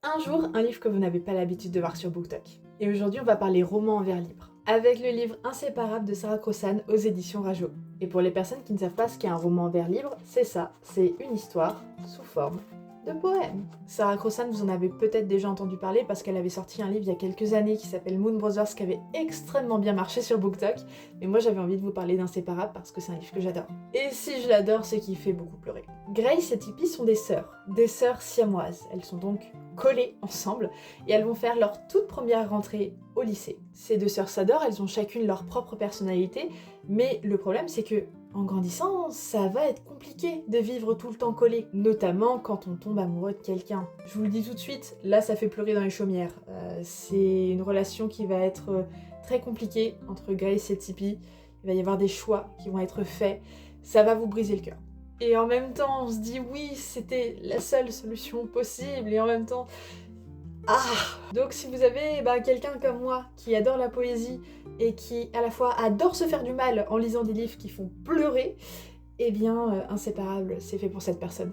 Un jour, un livre que vous n'avez pas l'habitude de voir sur BookTok. Et aujourd'hui, on va parler roman en vers libre, avec le livre Inséparable de Sarah Crossan aux éditions Rajo. Et pour les personnes qui ne savent pas ce qu'est un roman en vers libre, c'est ça, c'est une histoire sous forme de poème. Sarah Crossan, vous en avez peut-être déjà entendu parler parce qu'elle avait sorti un livre il y a quelques années qui s'appelle Moon Brothers qui avait extrêmement bien marché sur BookTok. Et moi j'avais envie de vous parler d'Inséparable parce que c'est un livre que j'adore. Et si je l'adore, c'est qu'il fait beaucoup pleurer. Grace et Tippi sont des sœurs siamoises. Elles sont donc collées ensemble et elles vont faire leur toute première rentrée au lycée. Ces deux sœurs s'adorent, elles ont chacune leur propre personnalité, mais le problème c'est que en grandissant, ça va être compliqué de vivre tout le temps collé, notamment quand on tombe amoureux de quelqu'un. Je vous le dis tout de suite, là ça fait pleurer dans les chaumières. C'est une relation qui va être très compliquée entre Grace et Tippi. Il va y avoir des choix qui vont être faits, ça va vous briser le cœur. Et en même temps, on se dit oui, c'était la seule solution possible, et en même temps... Ah! Donc si vous avez quelqu'un comme moi qui adore la poésie et qui à la fois adore se faire du mal en lisant des livres qui font pleurer, eh bien Inséparable, c'est fait pour cette personne.